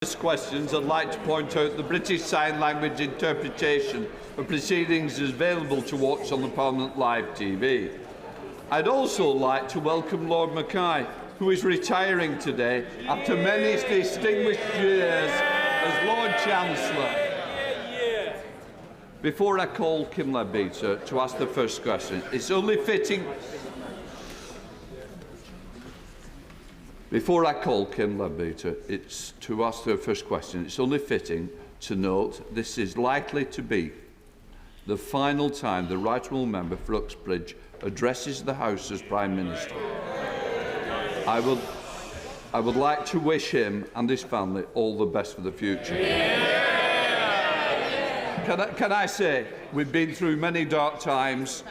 Questions, I'd like to point out the British Sign Language interpretation of proceedings is available to watch on the Parliament Live TV. I'd also like to welcome Lord Mackay, who is retiring today after many distinguished years as Lord Chancellor. Before I call Kim Leadbeater to ask the first question, it's only fitting. Before I call Kim Leadbeater to ask her first question, it's only fitting to note this is likely to be the final time the Right Honourable Member for Uxbridge addresses the House as Prime Minister. I would like to wish him and his family all the best for the future. Can I say, we've been through many dark times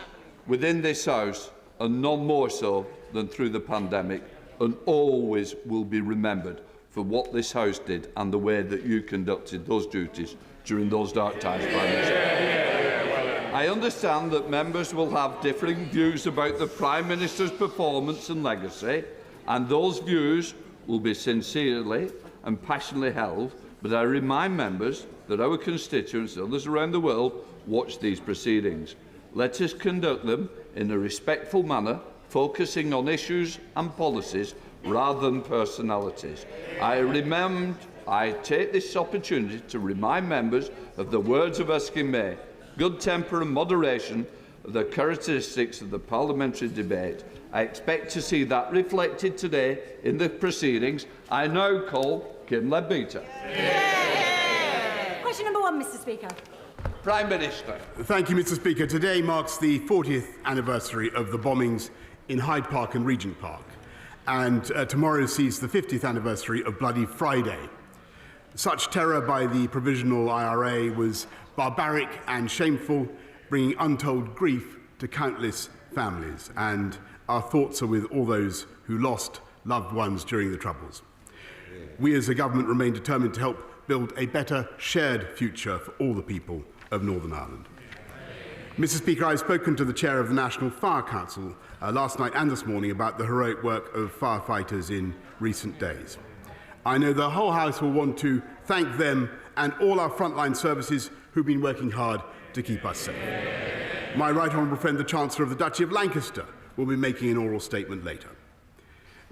within this House, and none more so than through the pandemic, and always will be remembered for what this House did and the way that you conducted those duties during those dark times, Prime Minister. I understand that members will have differing views about the Prime Minister's performance and legacy, and those views will be sincerely and passionately held, but I remind members that our constituents and others around the world watch these proceedings. Let us conduct them in a respectful manner, focusing on issues and policies rather than personalities. I take this opportunity to remind members of the words of Erskine May. Good temper and moderation are the characteristics of the parliamentary debate. I expect to see that reflected today in the proceedings. I now call Kim Leadbeater. Question number 1, Mr. Speaker. Prime Minister. Thank you, Mr. Speaker. Today marks the 40th anniversary of the bombings in Hyde Park and Regent Park, and tomorrow sees the 50th anniversary of Bloody Friday. Such terror by the Provisional IRA was barbaric and shameful, bringing untold grief to countless families, and our thoughts are with all those who lost loved ones during the Troubles. We as a government remain determined to help build a better shared future for all the people of Northern Ireland. Mr. Speaker, I have spoken to the Chair of the National Fire Council last night and this morning about the heroic work of firefighters in recent days. I know the whole House will want to thank them and all our frontline services who've been working hard to keep us safe. My right honourable friend, the Chancellor of the Duchy of Lancaster, will be making an oral statement later.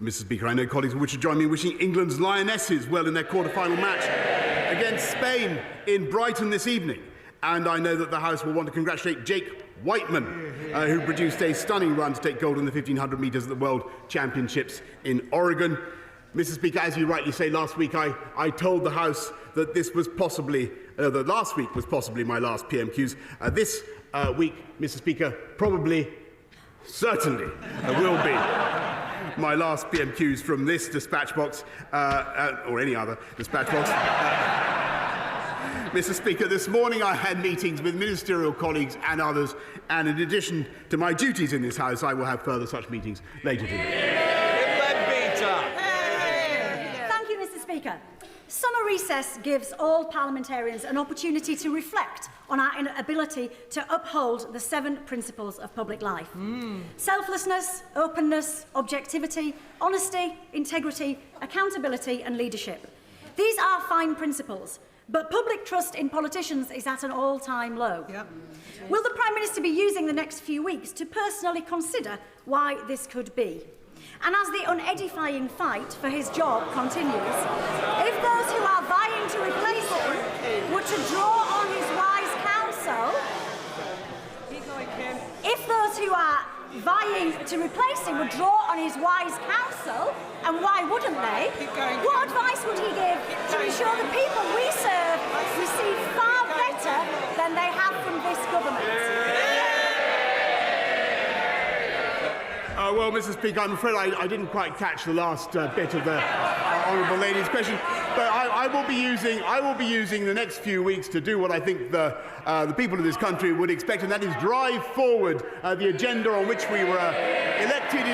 Mr. Speaker, I know colleagues will wish to join me in wishing England's Lionesses well in their quarter-final match against Spain in Brighton this evening. And I know that the House will want to congratulate Jake Whiteman, who produced a stunning run to take gold in the 1,500 metres at the World Championships in Oregon. Mr. Speaker, as you rightly say, last week I told the House that this was possibly, that last week was possibly my last PMQs. This week, Mr. Speaker, probably, certainly will be my last PMQs from this dispatch box, or any other dispatch box. Mr. Speaker, this morning I had meetings with ministerial colleagues and others, and in addition to my duties in this House, I will have further such meetings later today. Thank you, Mr. Speaker. Summer recess gives all parliamentarians an opportunity to reflect on our inability to uphold the 7 principles of public life. Selflessness, openness, objectivity, honesty, integrity, accountability and leadership. These are fine principles, but public trust in politicians is at an all-time low. Will the Prime Minister be using the next few weeks to personally consider why this could be? And as the unedifying fight for his job continues, if those who are vying to replace him were to draw on his wise counsel, if those who are vying to replace him would draw on his wise counsel, and why wouldn't they? What advice would he give to ensure the people we serve receive far better than they have from this government? Well, Mr. Speaker, I'm afraid I didn't quite catch the last bit of the honourable lady's question, but I will be using the next few weeks to do what I think the people of this country would expect, and that is drive forward the agenda on which we were elected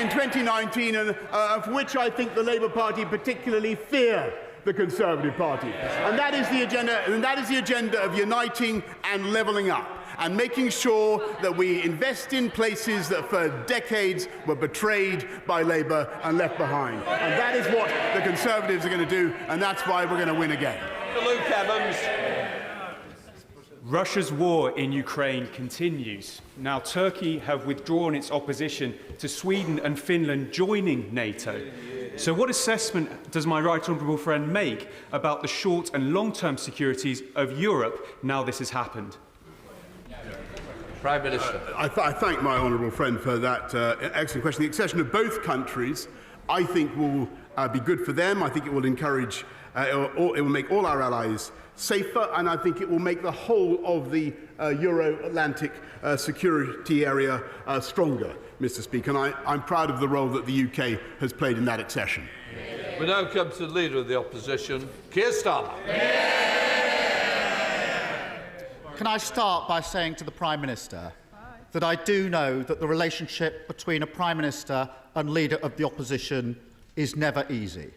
in 2019, and of which I think the Labour Party particularly fear the Conservative Party. And that is the agenda of uniting and levelling up. and making sure that we invest in places that for decades were betrayed by Labour and left behind. And that is what the Conservatives are going to do, and that's why we're going to win again. Luke Evans. Russia's war in Ukraine continues. Now, Turkey have withdrawn its opposition to Sweden and Finland joining NATO. So what assessment does my right honourable friend make about the short and long-term securities of Europe now this has happened? Prime Minister. I thank my honourable friend for that excellent question. The accession of both countries, I think, will be good for them. I think it will encourage, it will make all our allies safer, and I think it will make the whole of the Euro-Atlantic security area stronger, Mr. Speaker. And I'm proud of the role that the UK has played in that accession. We now come to the Leader of the Opposition, Keir Starmer. Can I start by saying to the Prime Minister that I do know that the relationship between a Prime Minister and Leader of the Opposition is never easy,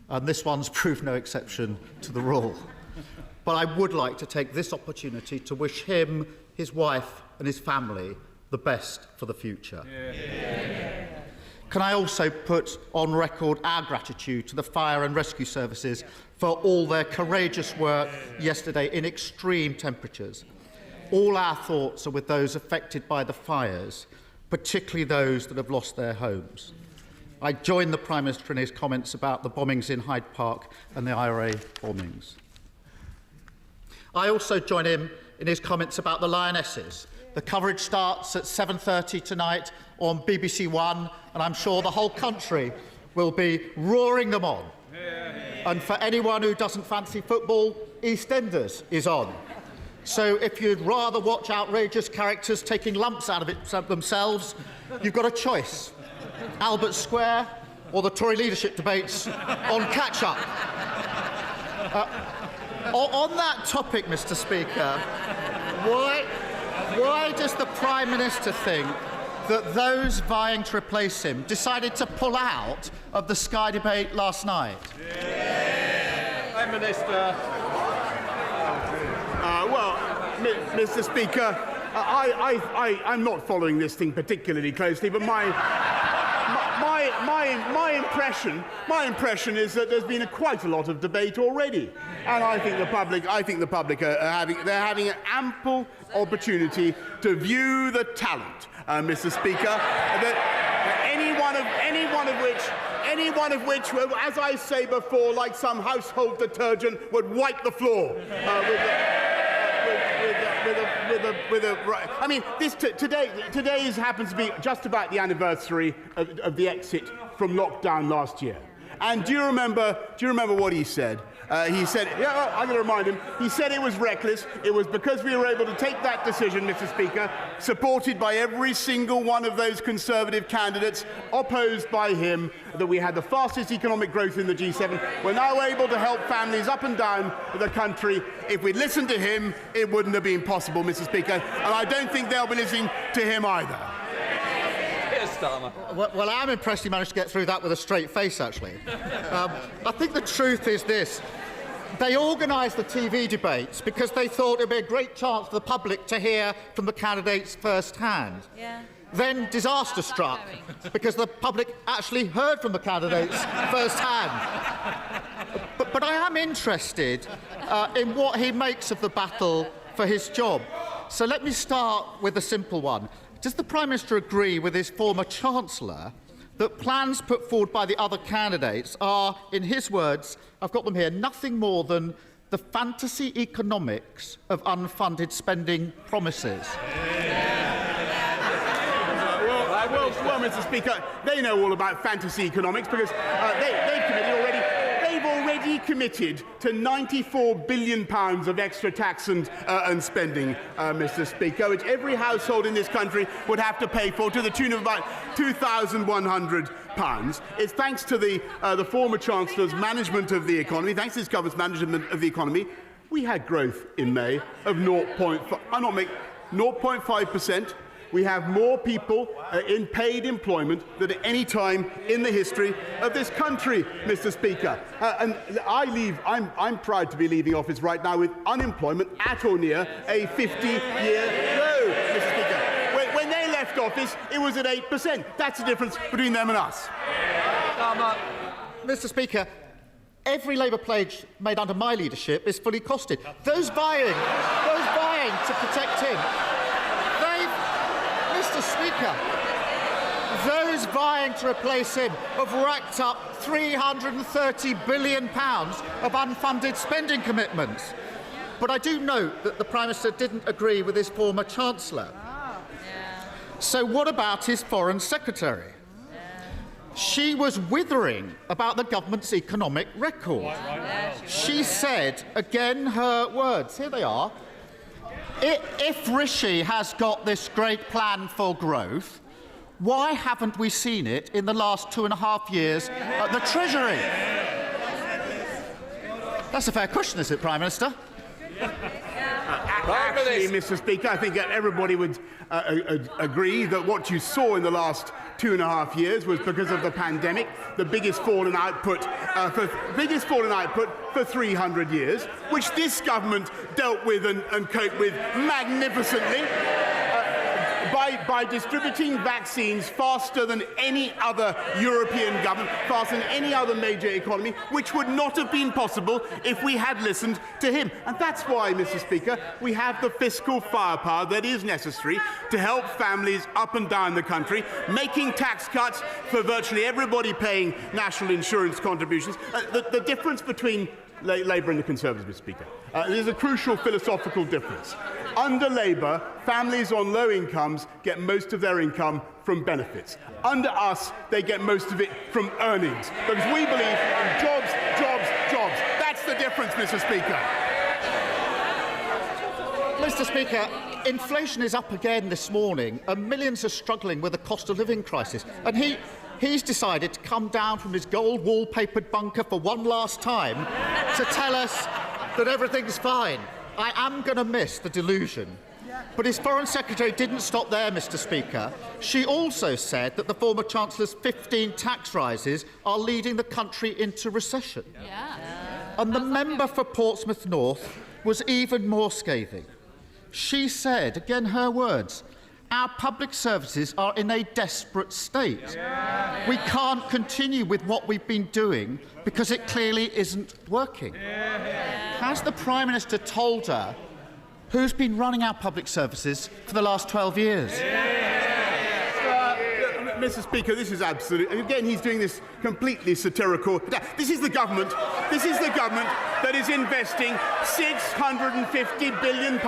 and this one's proved no exception to the rule. But I would like to take this opportunity to wish him, his wife and his family the best for the future. Yeah. Can I also put on record our gratitude to the fire and rescue services for all their courageous work yesterday in extreme temperatures. All our thoughts are with those affected by the fires, particularly those that have lost their homes. I join the Prime Minister in his comments about the bombings in Hyde Park and the IRA bombings. I also join him in his comments about the Lionesses. The coverage starts at 7:30 tonight on BBC One, and I'm sure the whole country will be roaring them on. And for anyone who doesn't fancy football, EastEnders is on. So if you'd rather watch outrageous characters taking lumps out of it themselves, you've got a choice. Albert Square or the Tory leadership debates on catch-up. On that topic, Mr. Speaker, why does the Prime Minister think that those vying to replace him decided to pull out of the Sky debate last night? Prime Minister. Well, Mr. Speaker, I'm not following this thing particularly closely, but my impression is that there's been quite a lot of debate already, and I think the public are having an ample opportunity to view the talent, Mr. Speaker, that any one of which, as I say before, like some household detergent, would wipe the floor I mean, today happens to be just about the anniversary of the exit from lockdown last year. And do you remember what he said? He said, yeah, I'm going to remind him, he said it was reckless. It was because we were able to take that decision, Mr. Speaker, supported by every single one of those Conservative candidates, opposed by him, that we had the fastest economic growth in the G7. We're now able to help families up and down the country. If we'd listened to him, it wouldn't have been possible, Mr. Speaker. And I don't think they'll be listening to him either. Well, I'm impressed he managed to get through that with a straight face, actually. I think the truth is this. They organised the TV debates because they thought it would be a great chance for the public to hear from the candidates first-hand. Yeah. Then disaster struck because the public actually heard from the candidates first-hand. But I am interested in what he makes of the battle for his job. So let me start with a simple one. Does the Prime Minister agree with his former Chancellor that plans put forward by the other candidates are, in his words, I've got them here, nothing more than the fantasy economics of unfunded spending promises? Well, Mr. Speaker, they know all about fantasy economics because they've already committed to £94 billion of extra tax and spending, Mr. Speaker, which every household in this country would have to pay for, to the tune of about £2,100. It's thanks to the former Chancellor's management of the economy, thanks to his government's management of the economy, we had growth in May of 0.5%. We have more people in paid employment than at any time in the history of this country, Mr. Speaker. And I'm proud to be leaving office right now with unemployment at or near a 50-year low. office, it was at 8%. That's the difference between them and us. Mr. Speaker, every Labour pledge made under my leadership is fully costed. Those vying to protect him, Mr. Speaker, those vying to replace him have racked up £330 billion of unfunded spending commitments. But I do note that the Prime Minister didn't agree with his former Chancellor. So what about his Foreign Secretary? She was withering about the government's economic record. She said, again, her words, here they are, if Rishi has got this great plan for growth, why haven't we seen it in the last 2.5 years at the Treasury? That's a fair question, is it, Prime Minister? Actually, Mr. Speaker, I think everybody would agree that what you saw in the last 2.5 years was because of the pandemic, the biggest fall in output for 300 years, which this government dealt with and coped with magnificently. By distributing vaccines faster than any other European government, faster than any other major economy, which would not have been possible if we had listened to him. And that's why, Mr. Speaker, we have the fiscal firepower that is necessary to help families up and down the country, making tax cuts for virtually everybody paying national insurance contributions. The difference between Labour and the Conservatives, Mr. Speaker, there's a crucial philosophical difference. Under Labour, families on low incomes get most of their income from benefits. Under us, they get most of it from earnings. Because we believe in jobs, jobs, jobs. That's the difference, Mr. Speaker. Mr. Speaker, inflation is up again this morning, and millions are struggling with the cost of living crisis. And he's decided to come down from his gold wallpapered bunker for one last time to tell us that everything's fine. I am going to miss the delusion. But his Foreign Secretary didn't stop there, Mr. Speaker. She also said that the former Chancellor's 15 tax rises are leading the country into recession. And the member for Portsmouth North was even more scathing. She said, again her words, our public services are in a desperate state. We can't continue with what we've been doing because it clearly isn't working. Has the Prime Minister told her who's been running our public services for the last 12 years? Mr. Speaker, this is absolute. And again, he's doing this completely satirical. This is the government that is investing £650 billion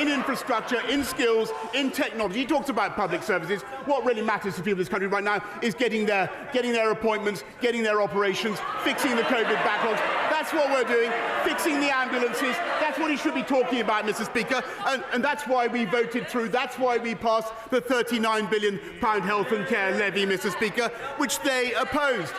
in infrastructure, in skills, in technology. He talks about public services. What really matters to people in this country right now is getting their appointments, getting their operations, fixing the COVID backlogs. That's what we're doing, fixing the ambulances. That's what he should be talking about, Mr. Speaker. And that's why we voted through, that's why we passed the £39 billion health and care levy, Mr. Speaker, which they opposed.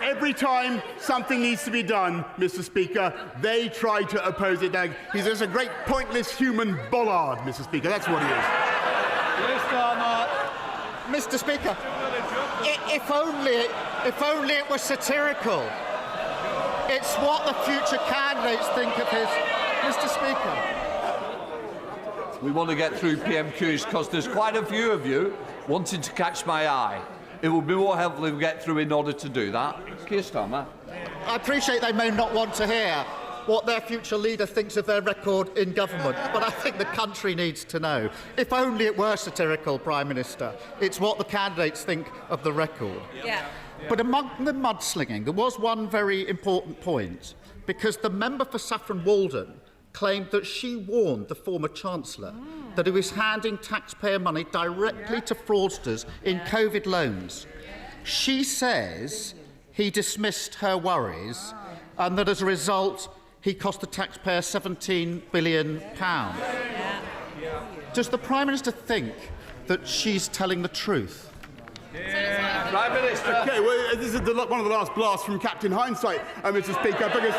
Every time something needs to be done, Mr. Speaker, they try to oppose it. He's just a great pointless human bollard, Mr. Speaker. That's what he is. Mr. Speaker, if only it was satirical. It's what the future candidates think of his... Mr. Speaker. We want to get through PMQs because there's quite a few of you wanting to catch my eye. It would be more helpful if we get through in order to do that. Keir Starmer. I appreciate they may not want to hear what their future leader thinks of their record in government, but I think the country needs to know. If only it were satirical, Prime Minister. It's what the candidates think of the record. But among the mudslinging, there was one very important point, because the member for Saffron Walden claimed that she warned the former Chancellor that he was handing taxpayer money directly to fraudsters in COVID loans. She says he dismissed her worries and that as a result he cost the taxpayer £17 billion. Does the Prime Minister think that she's telling the truth? Prime Minister. Okay, well, this is one of the last blasts from Captain Hindsight, Mr. Speaker, because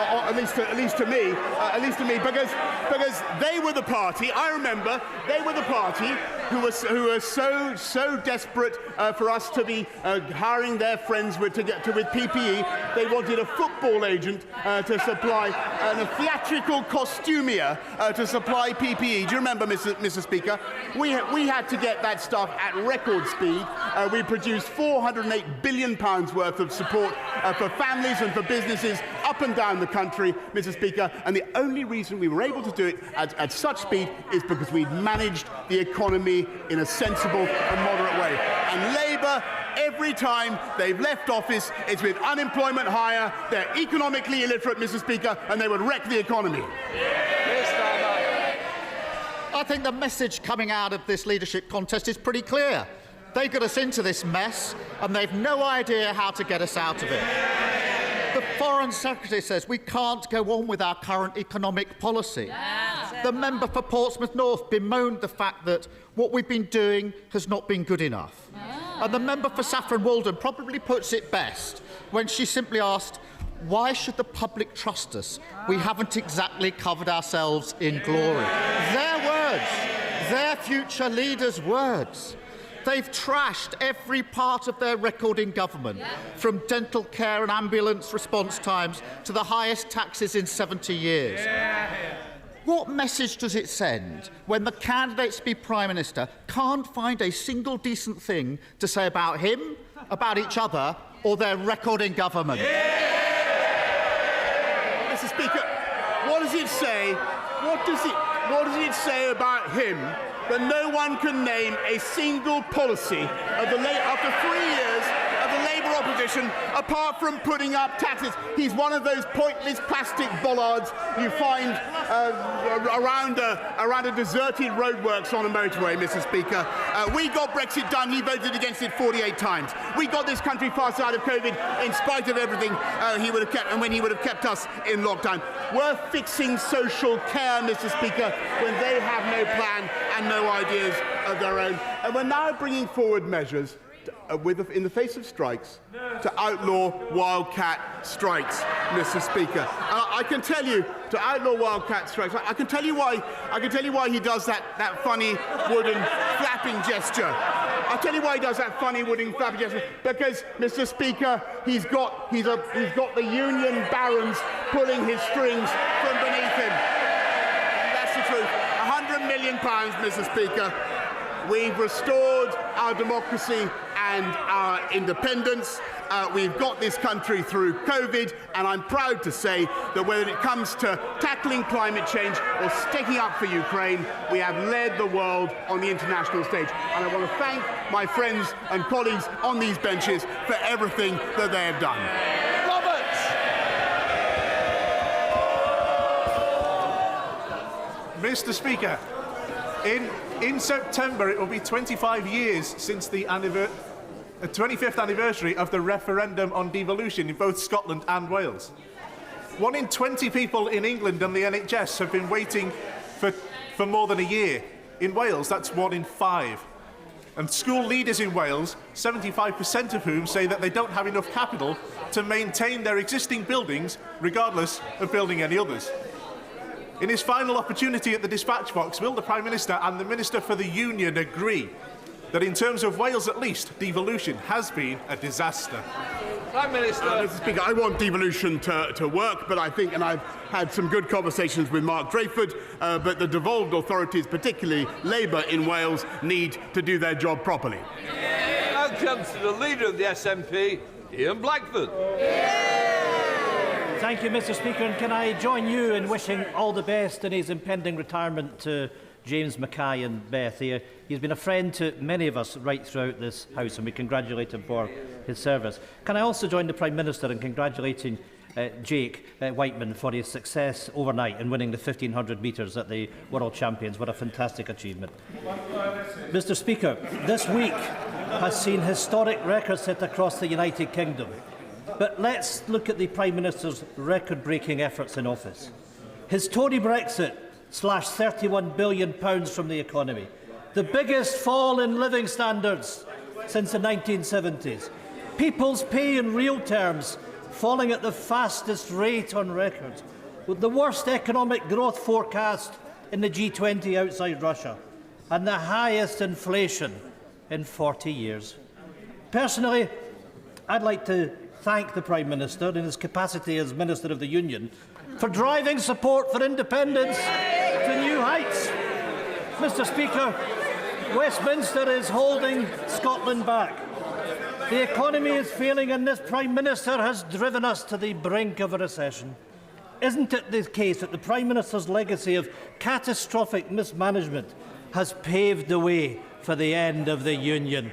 at least to me, because they were the party. I remember they were the party who were so desperate for us to be hiring their friends with PPE. They wanted a football agent to supply and a theatrical costumier to supply PPE. Do you remember, Mr. Speaker? We had to get that stuff at record speed. We produced £408 billion worth of support for families and for businesses up and down the country, Mr. Speaker, and the only reason we were able to do it at such speed is because we'd managed the economy in a sensible and moderate way. And Labour, every time they've left office, it's with unemployment higher, they're economically illiterate, Mr. Speaker, and they would wreck the economy. I think the message coming out of this leadership contest is pretty clear. They got us into this mess, and they've no idea how to get us out of it. The Foreign Secretary says we can't go on with our current economic policy. Yeah. The member for Portsmouth North bemoaned the fact that what we've been doing has not been good enough. Yeah. And the member for Saffron Walden probably puts it best when she simply asked, why should the public trust us? We haven't exactly covered ourselves in glory. Their words, their future leaders' words. They've trashed every part of their record in government, from dental care and ambulance response times to the highest taxes in 70 years. What message does it send when the candidates to be Prime Minister can't find a single decent thing to say about him, about each other, or their record in government? Mr. Speaker, what does it say? What does it say about him that no one can name a single policy after 3 years of the Labour opposition, apart from putting up taxes? He's one of those pointless plastic bollards you find around a deserted roadworks on a motorway, Mr. Speaker. We got Brexit done. He voted against it 48 times. We got this country fast out of COVID in spite of everything he would have kept, and when he would have kept us in lockdown. We're fixing social care, Mr. Speaker, when they have no plan and no ideas of their own. And we're now bringing forward measures in the face of strikes to outlaw wildcat strikes, Mr. Speaker. I can tell you, to outlaw wildcat strikes, I can tell you why he does that funny wooden flapping gesture. I'll tell you why he does that funny wooden flapping gesture. Because, Mr. Speaker, he's got the union barons pulling his strings from beneath him. That's the truth. £100 million, Mr. Speaker. We've restored our democracy and our independence. We've got this country through COVID, and I'm proud to say that when it comes to tackling climate change or sticking up for Ukraine, we have led the world on the international stage. And I want to thank my friends and colleagues on these benches for everything that they have done. Mr. Speaker, in September it will be 25 years since the 25th anniversary of the referendum on devolution in both Scotland and Wales. 1 in 20 people in England and the NHS have been waiting for more than a year. In Wales, that's 1 in 5. And school leaders in Wales, 75% of whom say that they don't have enough capital to maintain their existing buildings, regardless of building any others. In his final opportunity at the dispatch box, will the Prime Minister and the Minister for the Union agree that in terms of Wales at least, devolution has been a disaster? Prime Minister. Mr. Speaker, I want devolution to work, but I think, and I've had some good conversations with Mark Drayford, but the devolved authorities, particularly Labour in Wales, need to do their job properly. Now comes to the leader of the SNP, Ian Blackford. Thank you, Mr. Speaker, and can I join you in wishing all the best in his impending retirement to James Mackay and Beth. He's been a friend to many of us right throughout this House, and we congratulate him for his service. Can I also join the Prime Minister in congratulating Jake Whiteman for his success overnight in winning the 1500 metres at the World Champions. What a fantastic achievement. Mr. Speaker, this week has seen historic records set across the United Kingdom. But let's look at the Prime Minister's record-breaking efforts in office. His Tory Brexit slashed £31 billion from the economy, the biggest fall in living standards since the 1970s. People's pay in real terms falling at the fastest rate on record, with the worst economic growth forecast in the G20 outside Russia, and the highest inflation in 40 years. Personally, I'd like to thank the Prime Minister in his capacity as Minister of the Union for driving support for independence to new heights. Mr. Speaker, Westminster is holding Scotland back. The economy is failing and this Prime Minister has driven us to the brink of a recession. Isn't it the case that the Prime Minister's legacy of catastrophic mismanagement has paved the way for the end of the Union?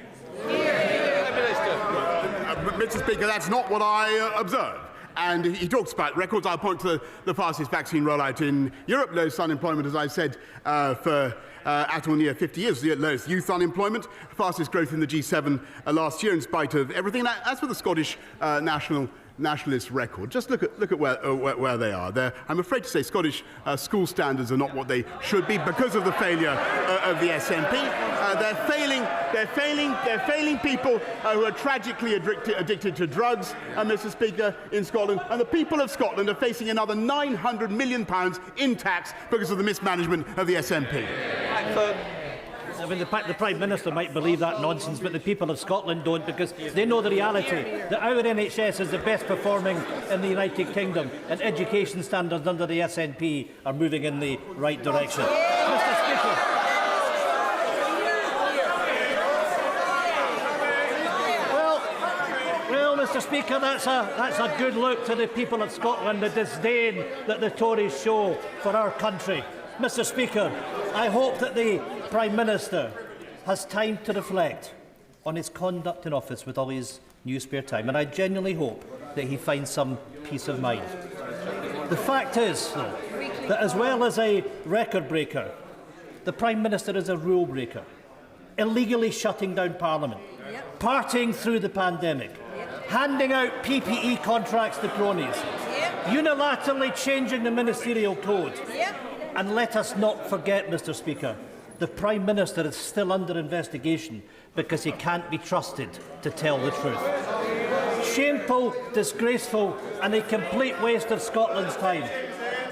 Mr. Speaker, that's not what I observed. And he talks about records. I'll point to the fastest vaccine rollout in Europe, lowest unemployment, as I said, for at or near 50 years, the lowest youth unemployment, fastest growth in the G7 last year in spite of everything. And as for the Scottish nationalist record, just look at where they are. I'm afraid to say Scottish school standards are not what they should be because of the failure of the SNP. They're failing people who are tragically addicted to drugs, Mr. Speaker, in Scotland. And the people of Scotland are facing another £900 million in tax because of the mismanagement of the SNP. I mean, the Prime Minister might believe that nonsense, but the people of Scotland don't, because they know the reality that our NHS is the best performing in the United Kingdom, and education standards under the SNP are moving in the right direction. Mr. Speaker, Mr. Speaker, that's a good look to the people of Scotland, the disdain that the Tories show for our country. Mr. Speaker, I hope that the Prime Minister has time to reflect on his conduct in office with all his new spare time, and I genuinely hope that he finds some peace of mind. The fact is, though, that as well as a record breaker, the Prime Minister is a rule breaker, illegally shutting down Parliament, partying through the pandemic, handing out PPE contracts to cronies, unilaterally changing the ministerial code. And let us not forget, Mr. Speaker, the Prime Minister is still under investigation because he can't be trusted to tell the truth. Shameful, disgraceful and a complete waste of Scotland's time.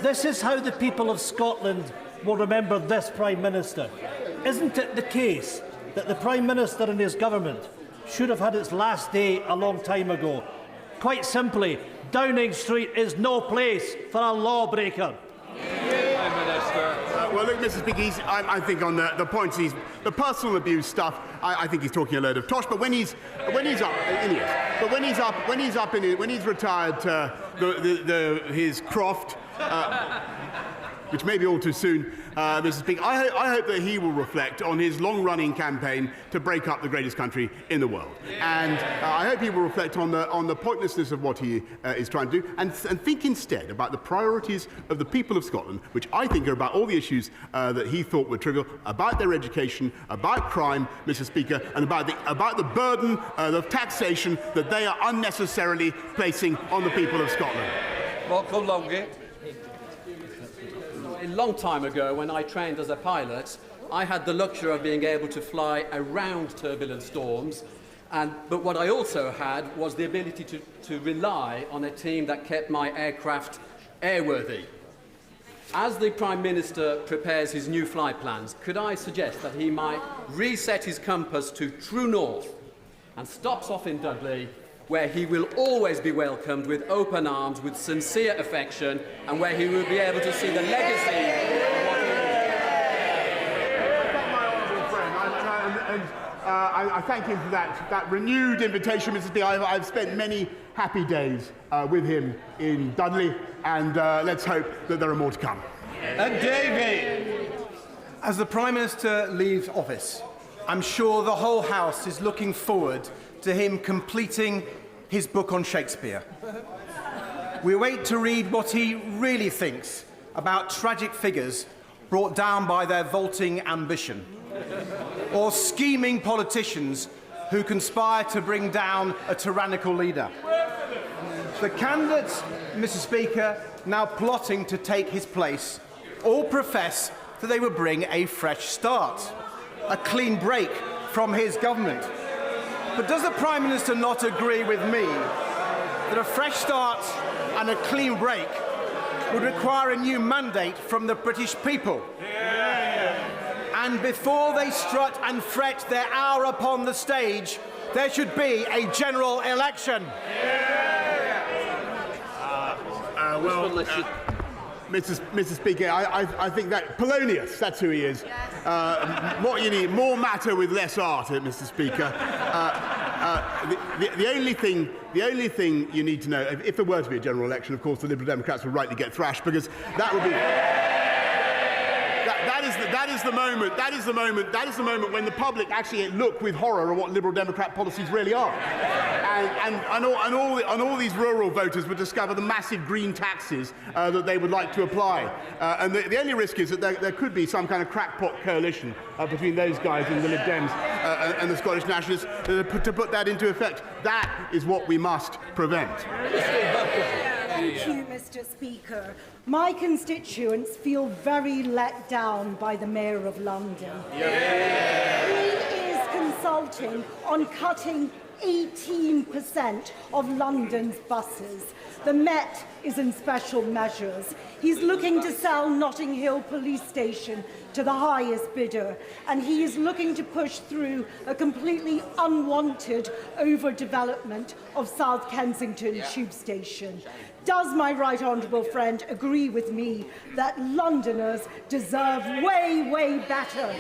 This is how the people of Scotland will remember this Prime Minister. Isn't it the case that the Prime Minister and his government should have had its last day a long time ago? Quite simply, Downing Street is no place for a lawbreaker. Well, look, Mr. Speaker, I think on the points, the personal abuse stuff, I think he's talking a load of tosh. But when he's retired to his croft, which may be all too soon, Mr. Speaker, I hope that he will reflect on his long-running campaign to break up the greatest country in the world. And I hope he will reflect on the pointlessness of what he is trying to do and think instead about the priorities of the people of Scotland, which I think are about all the issues that he thought were trivial, about their education, about crime, Mr. Speaker, and about the burden of taxation that they are unnecessarily placing on the people of Scotland. A long time ago, when I trained as a pilot, I had the luxury of being able to fly around turbulent storms, but what I also had was the ability to rely on a team that kept my aircraft airworthy. As the Prime Minister prepares his new flight plans, could I suggest that he might reset his compass to true north and stops off in Dudley, where he will always be welcomed with open arms, with sincere affection, and where he will be able to see the legacy of what he My honourable friend, I thank him for that renewed invitation, Mrs. B. I've spent many happy days with him in Dudley, and let's hope that there are more to come. And David! As the Prime Minister leaves office, I'm sure the whole House is looking forward to him completing his book on Shakespeare. We wait to read what he really thinks about tragic figures brought down by their vaulting ambition, or scheming politicians who conspire to bring down a tyrannical leader. The candidates, Mr. Speaker, now plotting to take his place, all profess that they will bring a fresh start, a clean break from his government. But does the Prime Minister not agree with me that a fresh start and a clean break would require a new mandate from the British people. And before they strut and fret their hour upon the stage, there should be a general election. Mr. Speaker, I think that Polonius, that's who he is. What you need, more matter with less art, Mr. Speaker. The only thing you need to know, if there were to be a general election, of course, the Liberal Democrats would rightly get thrashed, because that would be. That is the moment when the public actually look with horror at what Liberal Democrat policies really are, and all these rural voters would discover the massive green taxes that they would like to apply, and the only risk is that there could be some kind of crackpot coalition between those guys and the Lib Dems and the Scottish Nationalists to put that into effect. That is what we must prevent. Thank you, Mr. Speaker. My constituents feel very let down by the Mayor of London. He is consulting on cutting 18% of London's buses. The Met is in special measures. He's looking to sell Notting Hill Police Station to the highest bidder, and he is looking to push through a completely unwanted overdevelopment of South Kensington Tube Station. Does my right honourable friend agree with me that Londoners deserve way, way better?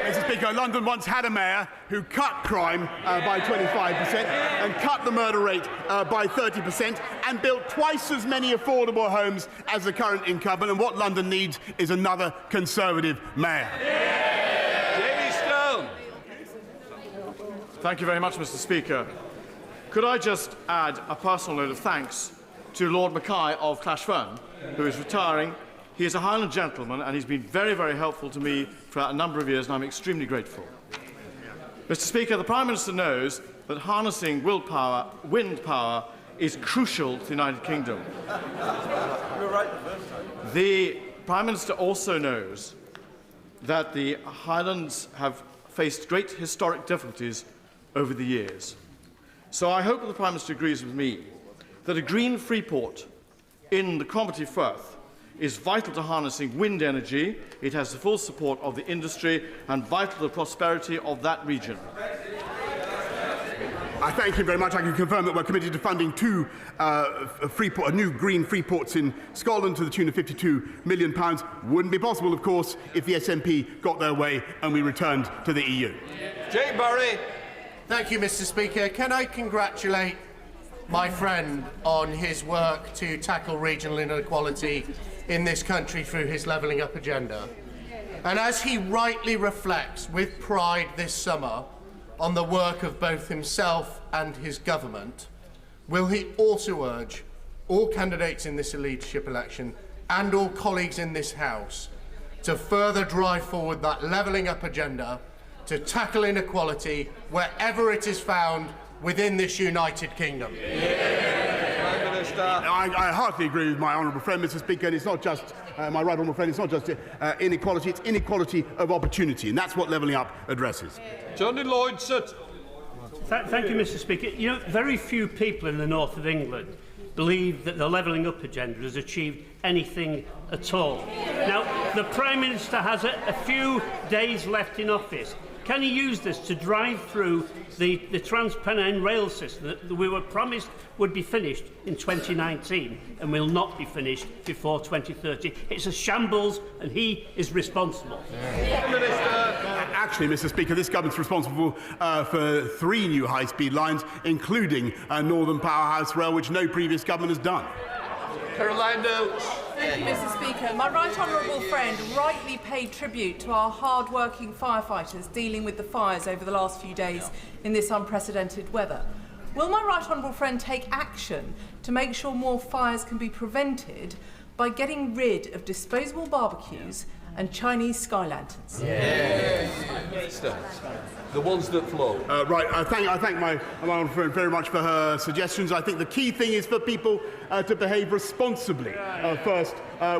Mr. Speaker, London once had a mayor who cut crime by 25% and cut the murder rate by 30% and built twice as many affordable homes as the current incumbent, and what London needs is another Conservative mayor. Jamie Stone. Thank you very much, Mr. Speaker. Could I just add a personal note of thanks to Lord Mackay of Clashfern, who is retiring. He is a Highland gentleman, and he's been very, very helpful to me for a number of years, and I'm extremely grateful. Mr. Speaker, the Prime Minister knows that harnessing wind power, is crucial to the United Kingdom. The Prime Minister also knows that the Highlands have faced great historic difficulties over the years. So I hope that the Prime Minister agrees with me that a green free port in the Cromarty Firth is vital to harnessing wind energy. It has the full support of the industry and vital to the prosperity of that region. I thank him very much. I can confirm that we're committed to funding two new green free ports in Scotland to the tune of £52 million. Wouldn't be possible, of course, if the SNP got their way and we returned to the EU. Jake Barry. Thank you, Mr. Speaker. Can I congratulate my friend on his work to tackle regional inequality in this country through his levelling up agenda? And as he rightly reflects with pride this summer on the work of both himself and his government, will he also urge all candidates in this leadership election and all colleagues in this House to further drive forward that levelling up agenda to tackle inequality wherever it is found within this United Kingdom? I heartily agree with my honourable friend, Mr. Speaker, and it's not just my right honourable friend. It's not just inequality; it's inequality of opportunity, and that's what levelling up addresses. Johnny Lloyd Sutton. Thank you, Mr. Speaker. You know, very few people in the north of England believe that the levelling up agenda has achieved anything at all. Now, the Prime Minister has a few days left in office. Can he use this to drive through the Trans-Pennine rail system that we were promised would be finished in 2019 and will not be finished before 2030? It's a shambles, and he is responsible. Actually, Mr. Speaker, this government's responsible for 3 new high-speed lines, including Northern Powerhouse Rail, which no previous government has done. Caroline Notes. Thank you, Mr. Speaker. My right honourable friend rightly paid tribute to our hard-working firefighters dealing with the fires over the last few days in this unprecedented weather. Will my right honourable friend take action to make sure more fires can be prevented by getting rid of disposable barbecues and Chinese sky lanterns? The ones that flow. Right, I thank my honourable friend very much for her suggestions. I think the key thing is for people to behave responsibly first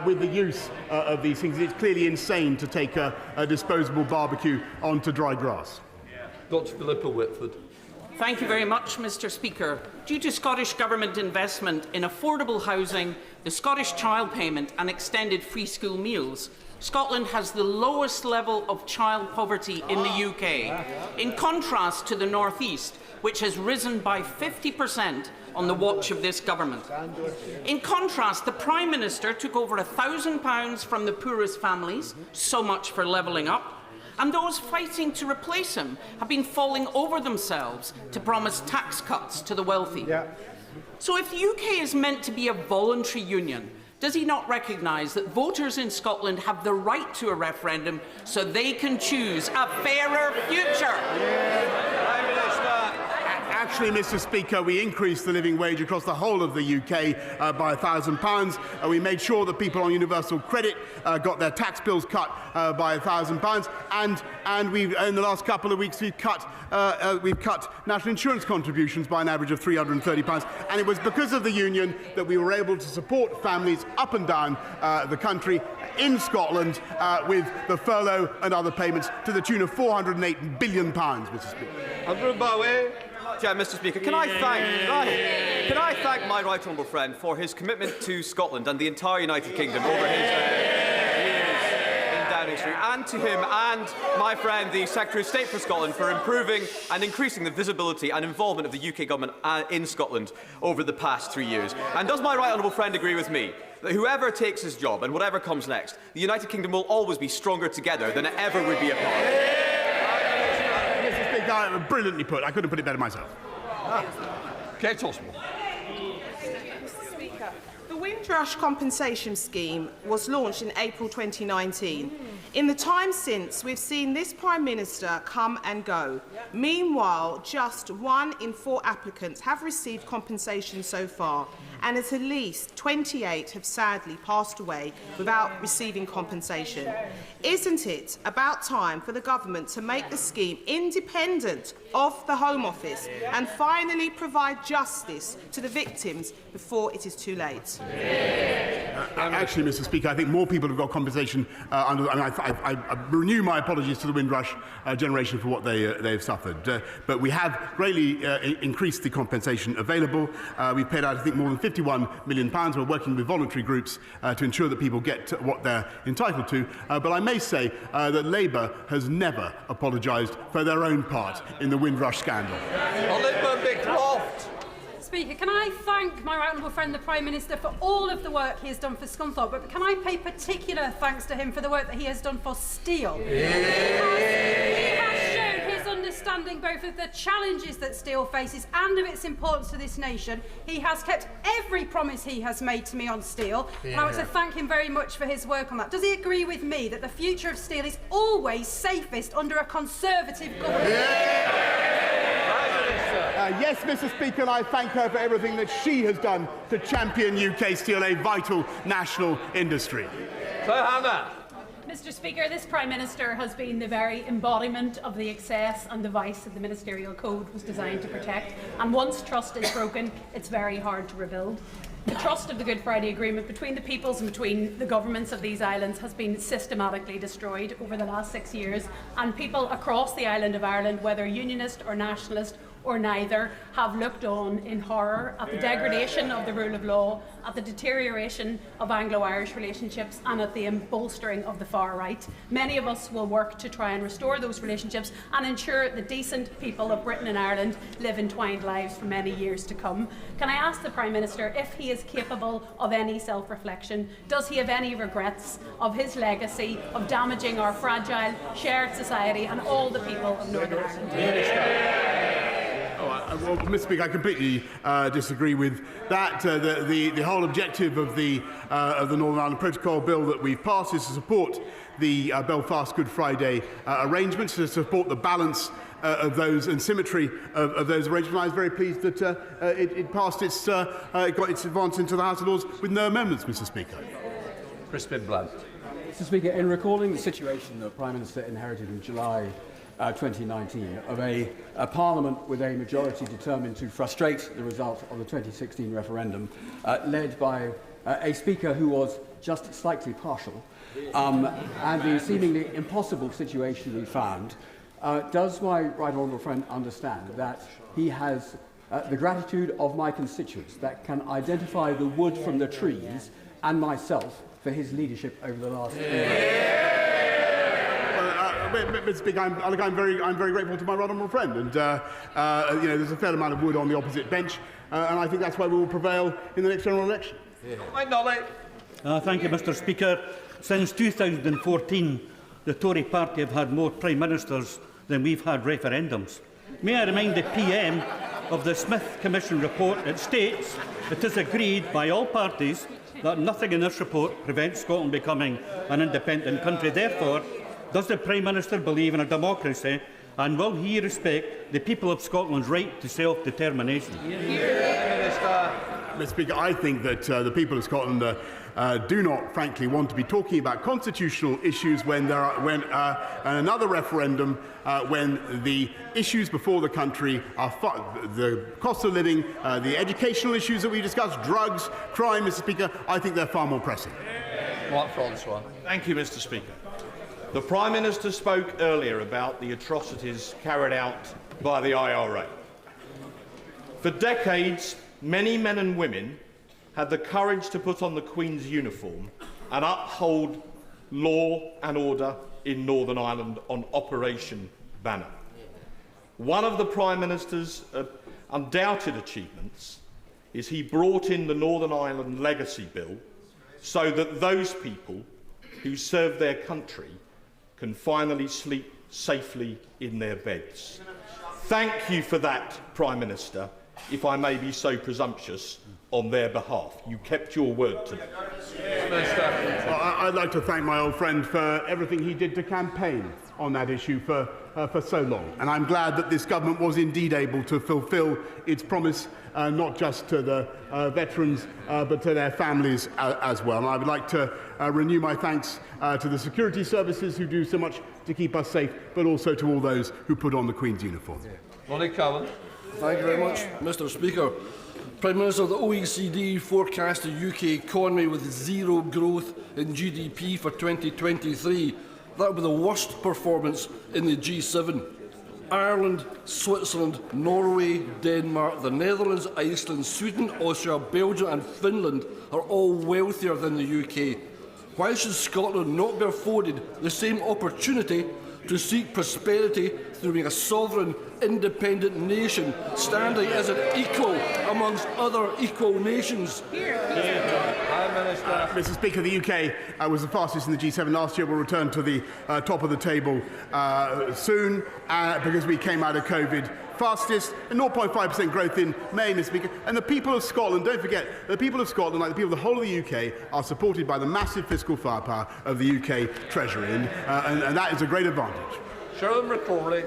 with the use of these things. It's clearly insane to take a disposable barbecue onto dry grass. Dr. Philippa Whitford. Thank you very much, Mr Speaker. Due to Scottish Government investment in affordable housing, the Scottish child payment and extended free school meals, Scotland has the lowest level of child poverty in the UK, in contrast to the North East, which has risen by 50% on the watch of this government. In contrast, the Prime Minister took over £1,000 from the poorest families, so much for levelling up, and those fighting to replace him have been falling over themselves to promise tax cuts to the wealthy. So if the UK is meant to be a voluntary union, does he not recognise that voters in Scotland have the right to a referendum so they can choose a fairer future? Actually, Mr Speaker, we increased the living wage across the whole of the UK by £1,000. We made sure that people on universal credit got their tax bills cut by £1,000. And we've, in the last couple of weeks, we've cut national insurance contributions by an average of £330. And it was because of the union that we were able to support families up and down the country in Scotland with the furlough and other payments to the tune of £408 billion, Mr Speaker. Mr Speaker, can I thank my right honourable friend for his commitment to Scotland and the entire United Kingdom over his years in Downing Street, and to him and my friend, the Secretary of State for Scotland, for improving and increasing the visibility and involvement of the UK government in Scotland over the past 3 years. And does my right honourable friend agree with me that whoever takes his job and whatever comes next, the United Kingdom will always be stronger together than it ever would be apart? Brilliantly put. I couldn't put it better myself. Kate Osborne. Mr Speaker, the Windrush compensation scheme was launched in April 2019. In the time since, we've seen this Prime Minister come and go. Meanwhile, just 1 in 4 applicants have received compensation so far, and at least 28 have sadly passed away without receiving compensation. Isn't it about time for the government to make the scheme independent of the Home Office and finally provide justice to the victims before it is too late? Actually, Mr Speaker, I think more people have got compensation under. I renew my apologies to the Windrush generation for what they've suffered. But we have greatly increased the compensation available. We've paid out, I think, more than £51 million. We're working with voluntary groups to ensure that people get what they're entitled to. But I may say that Labour has never apologised for their own part in the Windrush scandal. Speaker, can I thank my right honourable friend, the Prime Minister, for all of the work he has done for Scunthorpe, but can I pay particular thanks to him for the work that he has done for steel? He has shown his understanding both of the challenges that steel faces and of its importance to this nation. He has kept every promise he has made to me on steel, and I want to thank him very much for his work on that. Does he agree with me that the future of steel is always safest under a Conservative government? Yes, Mr Speaker, and I thank her for everything that she has done to champion UK steel, a vital national industry. So, Hannah. Mr Speaker, this Prime Minister has been the very embodiment of the excess and the vice that the Ministerial Code was designed to protect. And once trust is broken, it's very hard to rebuild. The trust of the Good Friday Agreement between the peoples and between the governments of these islands has been systematically destroyed over the last 6 years, and people across the island of Ireland, whether unionist or nationalist or neither, have looked on in horror at the degradation of the rule of law, at the deterioration of Anglo-Irish relationships, and at the bolstering of the far right. Many of us will work to try and restore those relationships and ensure the decent people of Britain and Ireland live entwined lives for many years to come. Can I ask the Prime Minister if he is capable of any self-reflection? Does he have any regrets of his legacy of damaging our fragile, shared society and all the people of Northern Ireland? Well, Mr Speaker, I completely disagree with that. The whole objective of the Northern Ireland Protocol Bill that we've passed is to support the Belfast Good Friday arrangements, to support the balance of those and symmetry of those arrangements. I was very pleased that it passed it got its advance into the House of Lords with no amendments, Mr Speaker. Crispin Blunt. Mr Speaker, in recalling the situation the Prime Minister inherited in July 2019 of a Parliament with a majority determined to frustrate the result of the 2016 referendum, led by a Speaker who was just slightly partial, and the seemingly impossible situation we found Does my right honourable friend understand that he has the gratitude of my constituents that can identify the wood from the trees and myself for his leadership over the last year? Mr. Speaker, I'm very grateful to my right honourable friend, and there's a fair amount of wood on the opposite bench, and I think that's why we will prevail in the next general election. Thank you, Mr. Speaker. Since 2014, the Tory party have had more Prime Ministers than we've had referendums. May I remind the PM of the Smith Commission report? It states it is agreed by all parties that nothing in this report prevents Scotland becoming an independent country. Therefore, does the Prime Minister believe in a democracy, and will he respect the people of Scotland's right to self-determination? Mr. Speaker, I think that the people of Scotland do not, frankly, want to be talking about constitutional issues when another referendum, when the issues before the country are the cost of living, the educational issues that we discussed, drugs, crime, Mr. Speaker. I think they're far more pressing. Francois. Thank you, Mr. Speaker. The Prime Minister spoke earlier about the atrocities carried out by the IRA. For decades, many men and women had the courage to put on the Queen's uniform and uphold law and order in Northern Ireland on Operation Banner. One of the Prime Minister's undoubted achievements is he brought in the Northern Ireland Legacy Bill so that those people who serve their country can finally sleep safely in their beds. Thank you for that, Prime Minister, if I may be so presumptuous, on their behalf. You kept your word to them. Well, I'd like to thank my old friend for everything he did to campaign on that issue for so long. And I'm glad that this government was indeed able to fulfil its promise, not just to the veterans, but to their families as well. And I would like to renew my thanks to the security services who do so much to keep us safe, but also to all those who put on the Queen's uniform. Ronnie Cowan. Thank you very much, Mr. Speaker. Prime Minister, the OECD forecast the UK economy with zero growth in GDP for 2023. That would be the worst performance in the G7. Ireland, Switzerland, Norway, Denmark, the Netherlands, Iceland, Sweden, Austria, Belgium and Finland are all wealthier than the UK. Why should Scotland not be afforded the same opportunity to seek prosperity through being a sovereign, independent nation, standing as an equal amongst other equal nations? Mr. Speaker, the UK was the fastest in the G7 last year. We'll return to the top of the table soon because we came out of COVID fastest, and 0.5% growth in May, Mr. Speaker. And the people of Scotland, don't forget, the people of Scotland, like the people of the whole of the UK, are supported by the massive fiscal firepower of the UK Treasury, and that is a great advantage. Sharon McCrawley.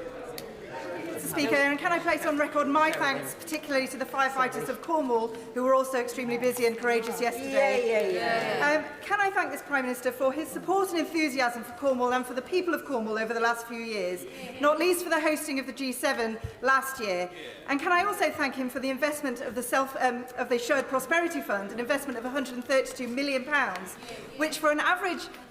Mr. Speaker, and can I place on record my thanks particularly to the firefighters of Cornwall, who were also extremely busy and courageous yesterday. Can I thank this Prime Minister for his support and enthusiasm for Cornwall and for the people of Cornwall over the last few years, not least for the hosting of the G7 last year. And can I also thank him for the investment of the Shared Prosperity Fund, an investment of £132 million, which for an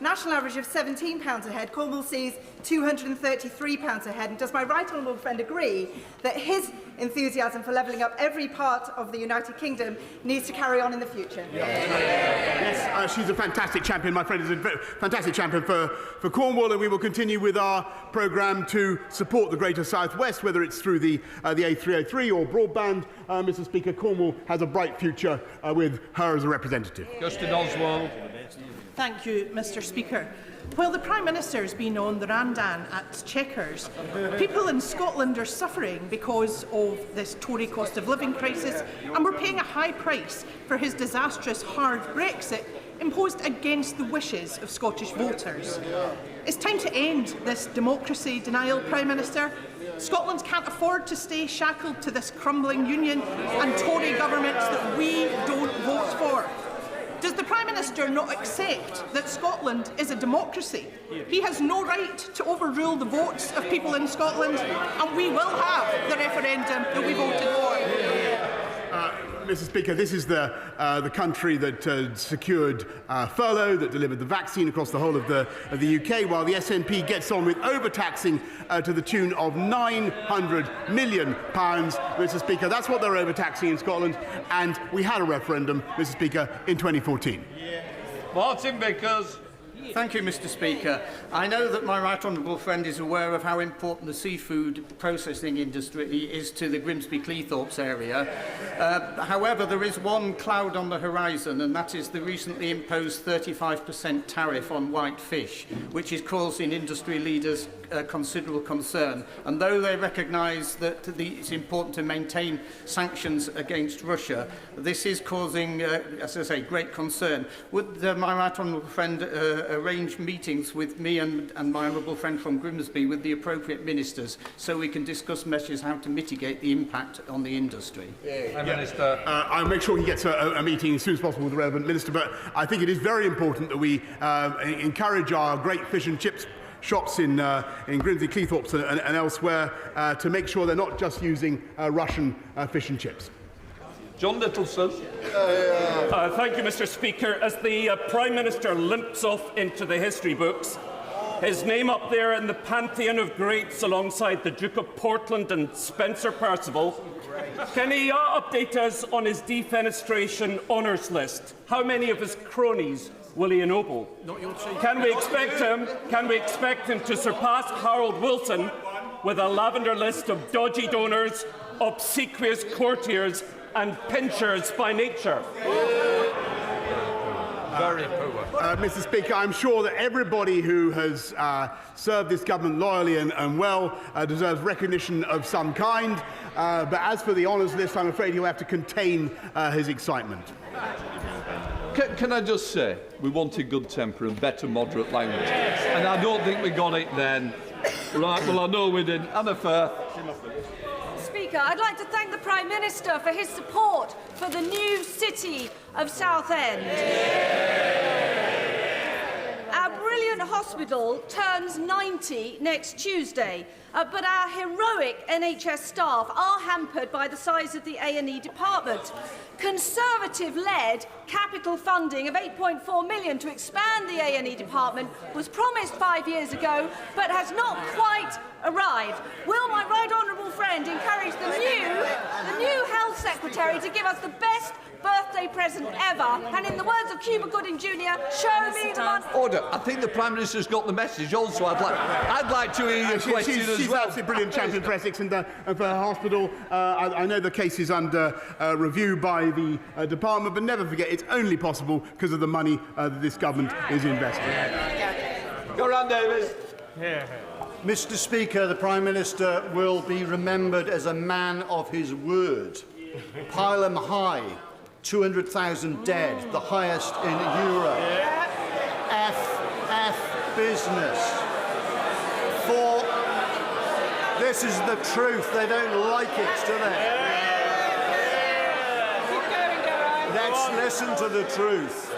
national average of £17 a head, Cornwall sees £233 a head. And does my right honourable friend agree that his enthusiasm for levelling up every part of the United Kingdom needs to carry on in the future? Yes, she's a fantastic champion. My friend is a fantastic champion for Cornwall, and we will continue with our programme to support the Greater South West, whether it's through the A303 or broadband. Mr. Speaker, Cornwall has a bright future with her as a representative. Justin Oswald. Thank you, Mr. Speaker. While the Prime Minister has been on the Randan at Chequers, people in Scotland are suffering because of this Tory cost of living crisis, and we're paying a high price for his disastrous hard Brexit imposed against the wishes of Scottish voters. It's time to end this democracy denial, Prime Minister. Scotland can't afford to stay shackled to this crumbling union and Tory governments that we don't vote for. Does the Prime Minister not accept that Scotland is a democracy? He has no right to overrule the votes of people in Scotland, and we will have the referendum that we voted for. Mr. Speaker, this is the country that secured furlough, that delivered the vaccine across the whole of the UK, while the SNP gets on with overtaxing to the tune of £900 million, Mr. Speaker. That's what they're overtaxing in Scotland, and we had a referendum, Mr. Speaker, in 2014. Martin Vickers. Thank you, Mr. Speaker. I know that my right honourable friend is aware of how important the seafood processing industry is to the Grimsby-Cleethorpes area. However, there is one cloud on the horizon, and that is the recently imposed 35% tariff on white fish, which is causing industry leaders considerable concern. And though they recognise that it's important to maintain sanctions against Russia, this is causing, as I say, great concern. Would my right honourable friend arrange meetings with me and my honourable friend from Grimsby with the appropriate ministers so we can discuss measures how to mitigate the impact on the industry? Minister. I'll make sure he gets a meeting as soon as possible with the relevant minister, but I think it is very important that we encourage our great fish and chips shops in Grimsby, Cleethorpes and elsewhere to make sure they're not just using Russian fish and chips. John Littleson. Thank you, Mr. Speaker. As the Prime Minister limps off into the history books, his name up there in the pantheon of greats alongside the Duke of Portland and Spencer Perceval, can he update us on his defenestration honours list? How many of his cronies will he ennoble? Can we expect him to surpass Harold Wilson with a lavender list of dodgy donors, obsequious courtiers and pinchers by nature? Very poor. Mr. Speaker, I'm sure that everybody who has served this government loyally and well deserves recognition of some kind. But as for the honours list, I'm afraid he'll have to contain his excitement. Can I just say, we wanted good temper and better moderate language. And I don't think we got it then. Right, well, I know we didn't. Anna Firth. Speaker, I'd like to thank the Prime Minister for his support for the new city of Southend. Our brilliant hospital turns 90 next Tuesday, but our heroic NHS staff are hampered by the size of the A&E department. Conservative-led capital funding of £8.4 million to expand the A&E department was promised 5 years ago, but has not quite arrived. Will my right honourable friend encourage the new Health Secretary to give us the best birthday present ever, and in the words of Cuba Gooding Jr., show me the money? Order. I think the Prime Minister's got the message also. I'd like to hear your question as well. She's absolutely brilliant champion for Essex and for her hospital. I know the case is under review by the department, but never forget it's only possible because of the money that this government is investing. Go round, Davis. Mr. Speaker, the Prime Minister will be remembered as a man of his word. Pile high, 200,000 dead, the highest in Europe. FF business. This is the truth. They don't like it, do they? Let's listen to the truth.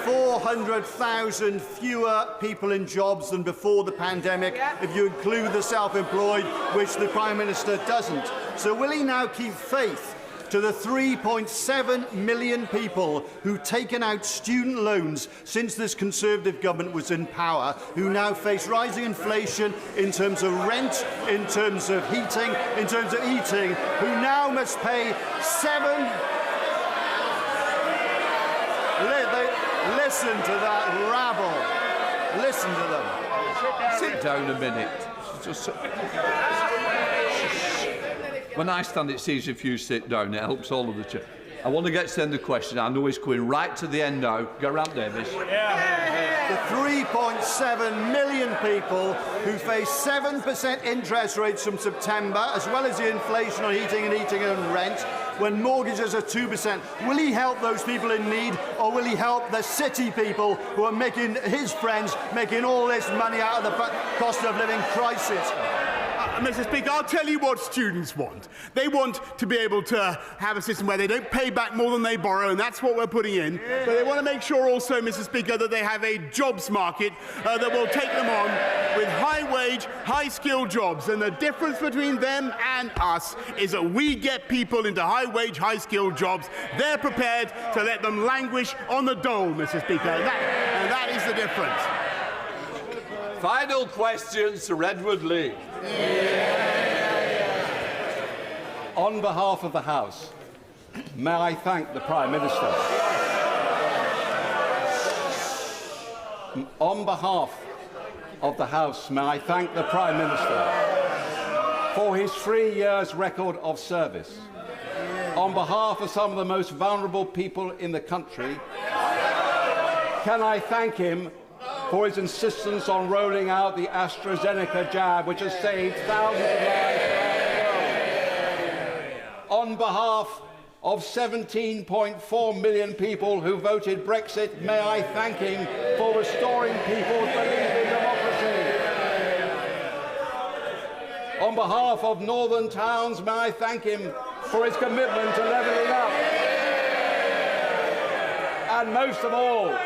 400,000 fewer people in jobs than before the pandemic, if you include the self-employed, which the Prime Minister doesn't. So will he now keep faith to the 3.7 million people who've taken out student loans since this Conservative government was in power, who now face rising inflation in terms of rent, in terms of heating, in terms of eating, who now must pay Listen to that rabble. Listen to them. Sit down a minute. Just when I stand, it's easy if you sit down. It helps all of the chairs. I want to send the question. I know it's going right to the end now. Go round, Davis. The 3.7 million people who face 7% interest rates from September, as well as the inflation on heating and eating and rent, when mortgages are 2%. Will he help those people in need, or will he help the city people who are making all this money out of the cost of living crisis? Mr. Speaker, I'll tell you what students want. They want to be able to have a system where they don't pay back more than they borrow, and that's what we're putting in. But they want to make sure also, Mr. Speaker, that they have a jobs market that will take them on with high-wage, high-skilled jobs. And the difference between them and us is that we get people into high-wage, high-skilled jobs. They're prepared to let them languish on the dole, Mr. Speaker. And that is the difference. Final question, Sir Edward Lee. On behalf of the House, may I thank the Prime Minister. On behalf of the House, may I thank the Prime Minister for his 3 years' record of service. On behalf of some of the most vulnerable people in the country, can I thank him for his insistence on rolling out the AstraZeneca jab, which has saved thousands of lives around the world. On behalf of 17.4 million people who voted Brexit, may I thank him for restoring people's belief in democracy. On behalf of northern towns, may I thank him for his commitment to levelling up. And most of all,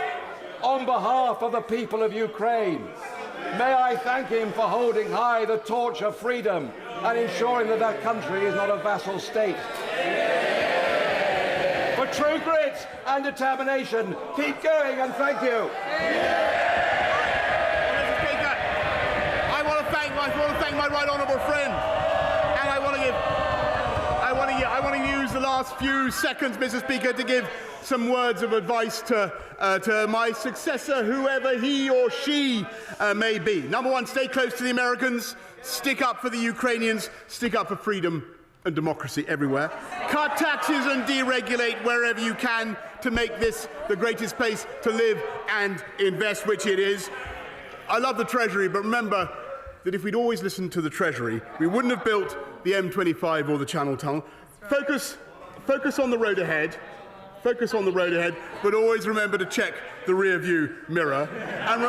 on behalf of the people of Ukraine, may I thank him for holding high the torch of freedom and ensuring that that country is not a vassal state. For true grit and determination, keep going, and thank you. Mr. Speaker, I want to thank my right honourable friend, and I want to use the last few seconds, Mr. Speaker, to give some words of advice to my successor, whoever he or she may be. Number one, stay close to the Americans, stick up for the Ukrainians, stick up for freedom and democracy everywhere. Cut taxes and deregulate wherever you can to make this the greatest place to live and invest, which it is. I love the Treasury, but remember that if we'd always listened to the Treasury, we wouldn't have built the M25 or the Channel Tunnel. Focus on the road ahead. Focus on the road ahead, but always remember to check the rear-view mirror. And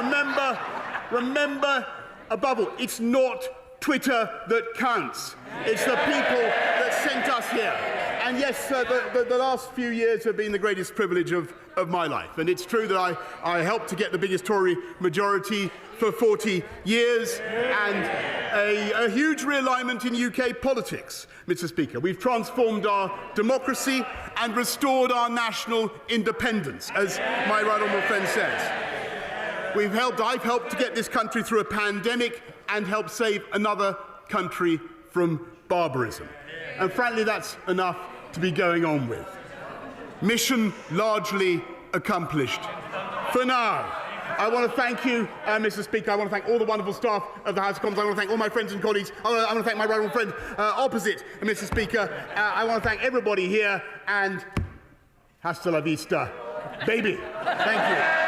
remember, above all, it's not Twitter that counts. It's the people that sent us here. And yes, the last few years have been the greatest privilege of my life. And it's true that I helped to get the biggest Tory majority for 40 years and a huge realignment in UK politics, Mr. Speaker. We've transformed our democracy and restored our national independence, as my right honourable friend says. I've helped to get this country through a pandemic and helped save another country from barbarism. And frankly, that's enough to be going on with. Mission largely accomplished. For now, I want to thank you, Mr. Speaker. I want to thank all the wonderful staff of the House of Commons. I want to thank all my friends and colleagues. I want to thank my right honourable friend opposite, Mr. Speaker. I want to thank everybody here, and hasta la vista, baby. Thank you.